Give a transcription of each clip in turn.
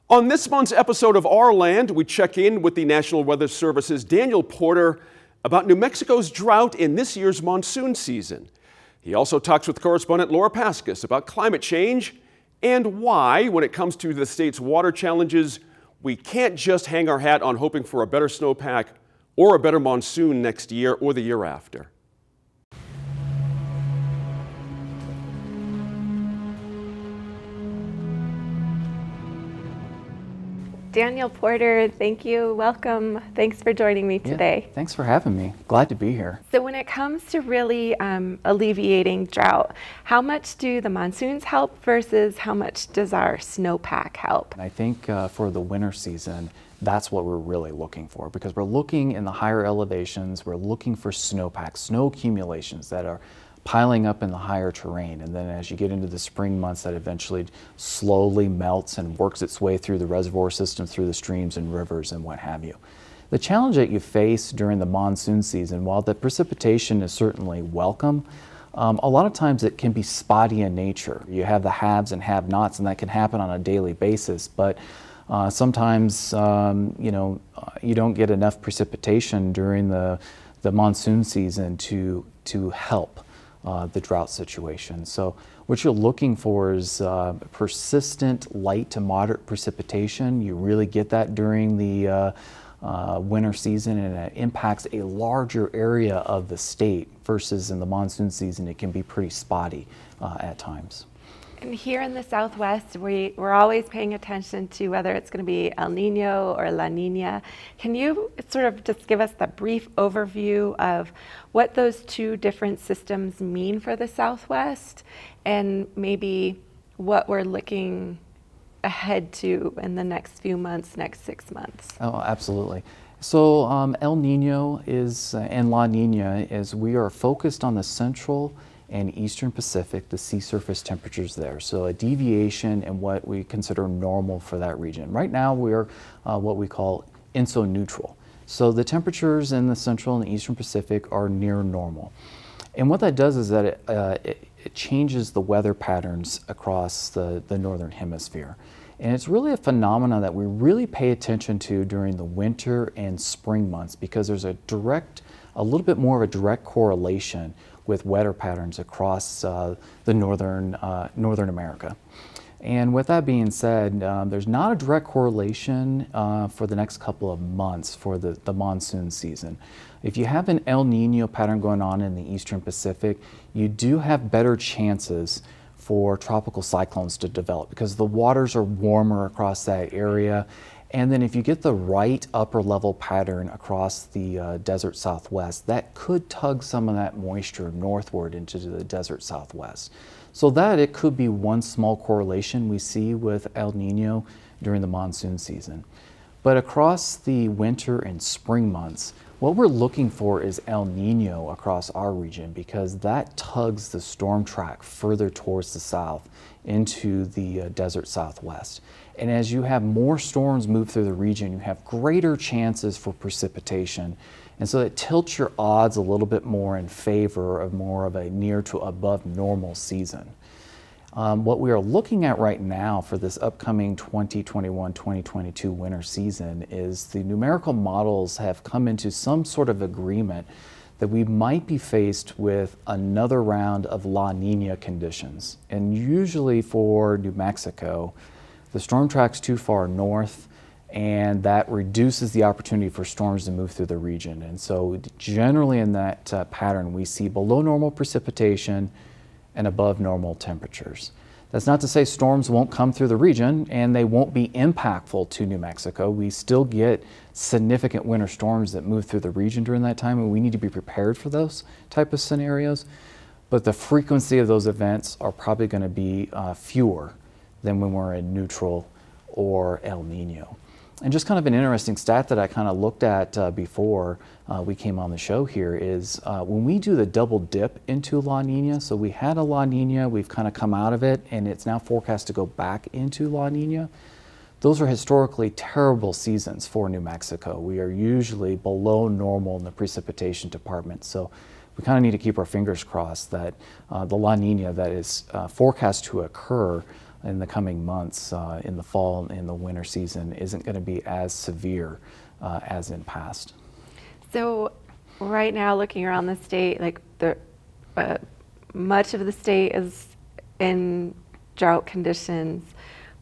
On this month's episode of Our Land, we check in with the National Weather Service's Daniel Porter about New Mexico's drought in this year's monsoon season. He also talks with correspondent Laura Paskus about climate change and why, when it comes to the state's water challenges, we can't just hang our hat on hoping for a better snowpack or a better monsoon next year or the year after. Daniel Porter, thank you. Welcome. Thanks for joining me today. Yeah, thanks for having me. Glad to be here. So when it comes to really alleviating drought, how much do the monsoons help versus how much does our snowpack help? I think for the winter season, that's what we're really looking for, because we're looking in the higher elevations, we're looking for snowpack, snow accumulations that are piling up in the higher terrain, and then as you get into the spring months, that eventually slowly melts and works its way through the reservoir system, through the streams and rivers and what have you. The challenge that you face during the monsoon season, while the precipitation is certainly welcome, a lot of times it can be spotty in nature. You have the haves and have-nots, and that can happen on a daily basis, but sometimes you don't get enough precipitation during the monsoon season to help the drought situation. So what you're looking for is persistent light to moderate precipitation. You really get that during the winter season, and it impacts a larger area of the state versus in the monsoon season it can be pretty spotty at times. And here in the Southwest, we're always paying attention to whether it's going to be El Nino or La Nina. Can you sort of just give us the brief overview of what those two different systems mean for the Southwest and maybe what we're looking ahead to in the next few months, next 6 months? Oh, absolutely. So El Nino and La Nina is we are focused on the central and eastern Pacific, the sea surface temperatures there. So a deviation in what we consider normal for that region. Right now we're what we call INSO-neutral. So the temperatures in the central and eastern Pacific are near normal. And what that does is that it changes the weather patterns across the northern hemisphere. And it's really a phenomenon that we really pay attention to during the winter and spring months, because there's a little bit more of a direct correlation with weather patterns across the northern America. And with that being said, there's not a direct correlation for the next couple of months for the monsoon season. If you have an El Nino pattern going on in the eastern Pacific, you do have better chances for tropical cyclones to develop because the waters are warmer across that area. And then if you get the right upper level pattern across the desert Southwest, that could tug some of that moisture northward into the desert Southwest. So that it could be one small correlation we see with El Nino during the monsoon season. But across the winter and spring months, what we're looking for is El Nino across our region, because that tugs the storm track further towards the south into the desert Southwest. And as you have more storms move through the region, you have greater chances for precipitation. And so it tilts your odds a little bit more in favor of more of a near to above normal season. What we are looking at right now for this upcoming 2021-2022 winter season is the numerical models have come into some sort of agreement that we might be faced with another round of La Nina conditions. And usually for New Mexico, the storm track's too far north, and that reduces the opportunity for storms to move through the region. And so generally in that pattern, we see below normal precipitation and above normal temperatures. That's not to say storms won't come through the region and they won't be impactful to New Mexico. We still get significant winter storms that move through the region during that time, and we need to be prepared for those type of scenarios. But the frequency of those events are probably going to be fewer than when we're in neutral or El Nino. And just kind of an interesting stat that I kind of looked at before we came on the show here is when we do the double dip into La Nina, so we had a La Nina, we've kind of come out of it, and it's now forecast to go back into La Nina. Those are historically terrible seasons for New Mexico. We are usually below normal in the precipitation department. So we kind of need to keep our fingers crossed that the La Nina that is forecast to occur in the coming months in the fall and in the winter season isn't going to be as severe as in past. So right now, looking around the state, like much of the state is in drought conditions.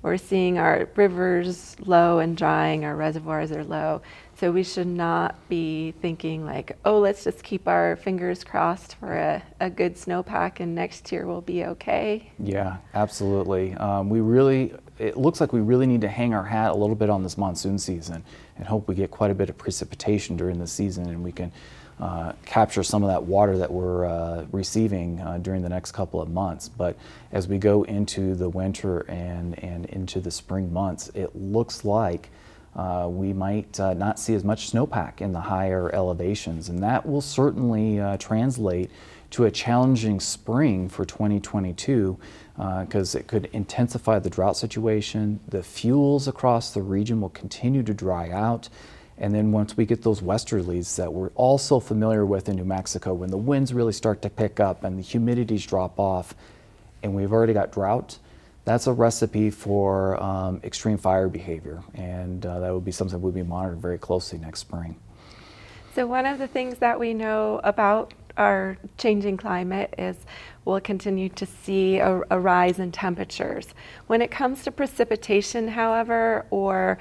We're seeing our rivers low and drying, our reservoirs are low. So we should not be thinking like, oh, let's just keep our fingers crossed for a good snowpack and next year we'll be okay. Yeah, absolutely. It looks like we really need to hang our hat a little bit on this monsoon season and hope we get quite a bit of precipitation during the season and we can capture some of that water that we're receiving during the next couple of months. But as we go into the winter and into the spring months, it looks like we might not see as much snowpack in the higher elevations, and that will certainly translate to a challenging spring for 2022 because it could intensify the drought situation. The fuels across the region will continue to dry out. And then once we get those westerlies that we're all so familiar with in New Mexico, when the winds really start to pick up and the humidities drop off and we've already got drought, that's a recipe for extreme fire behavior. And that would be something we'll be monitoring very closely next spring. So one of the things that we know about our changing climate is we'll continue to see a rise in temperatures. When it comes to precipitation, however, or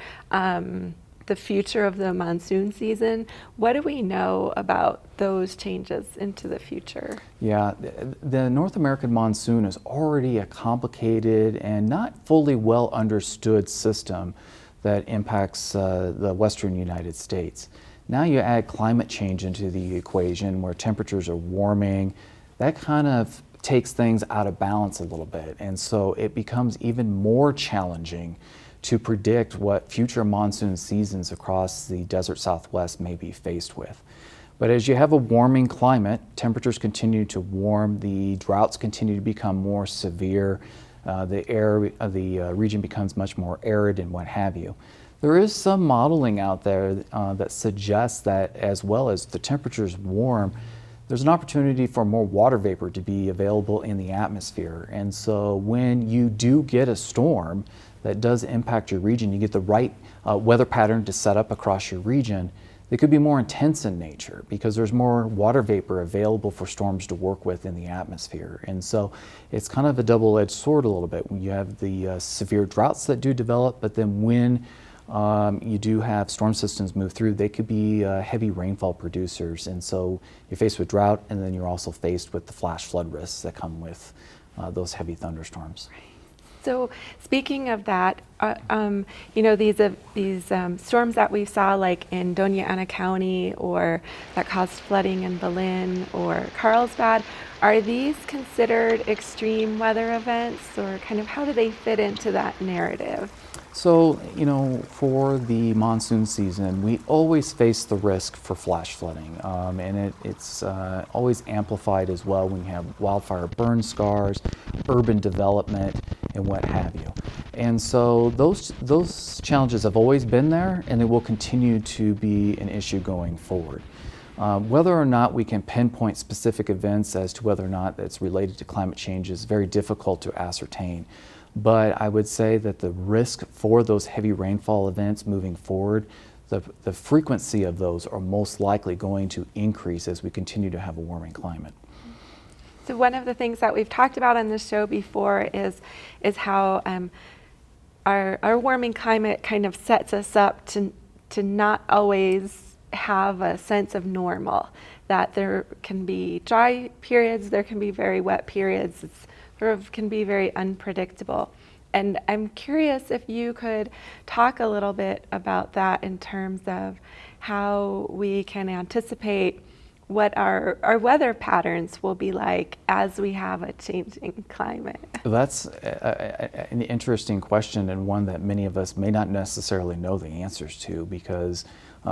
the future of the monsoon season, what do we know about those changes into the future? Yeah, the North American monsoon is already a complicated and not fully well understood system that impacts the western United States. Now you add climate change into the equation where temperatures are warming, that kind of takes things out of balance a little bit. And so it becomes even more challenging to predict what future monsoon seasons across the desert Southwest may be faced with. But as you have a warming climate, temperatures continue to warm, the droughts continue to become more severe, the region becomes much more arid and what have you. There is some modeling out there that suggests that as well as the temperatures warm, there's an opportunity for more water vapor to be available in the atmosphere. And so when you do get a storm that does impact your region, you get the right weather pattern to set up across your region, they could be more intense in nature because there's more water vapor available for storms to work with in the atmosphere. And so it's kind of a double-edged sword a little bit. When you have the severe droughts that do develop, but then when you do have storm systems move through, they could be heavy rainfall producers. And so you're faced with drought, and then you're also faced with the flash flood risks that come with those heavy thunderstorms. So speaking of that, you know, these storms that we saw like in Doña Ana County or that caused flooding in Belen or Carlsbad, are these considered extreme weather events, or kind of how do they fit into that narrative? So, you know, for the monsoon season, we always face the risk for flash flooding, and it's always amplified as well when you have wildfire burn scars, urban development, and what have you. And so those challenges have always been there, and they will continue to be an issue going forward. Whether or not we can pinpoint specific events as to whether or not it's related to climate change is very difficult to ascertain. But I would say that the risk for those heavy rainfall events moving forward, the frequency of those are most likely going to increase as we continue to have a warming climate. So one of the things that we've talked about on this show before is how our warming climate kind of sets us up to not always have a sense of normal, that there can be dry periods, there can be very wet periods. It's sort of can be very unpredictable. And I'm curious if you could talk a little bit about that in terms of how we can anticipate what our weather patterns will be like as we have a changing climate. That's an interesting question, and one that many of us may not necessarily know the answers to, because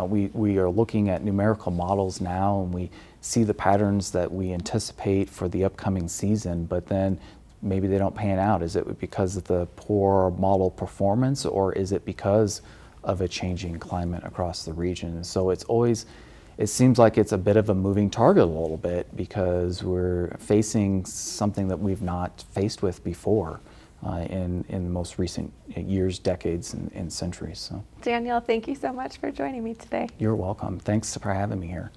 we are looking at numerical models now and we see the patterns that we anticipate for the upcoming season, but then maybe they don't pan out. Is it because of the poor model performance, or is it because of a changing climate across the region? And so it seems like it's a bit of a moving target a little bit, because we're facing something that we've not faced with before in the most recent years, decades, and centuries. So Daniel, thank you so much for joining me today. you're welcome. Thanks for having me here.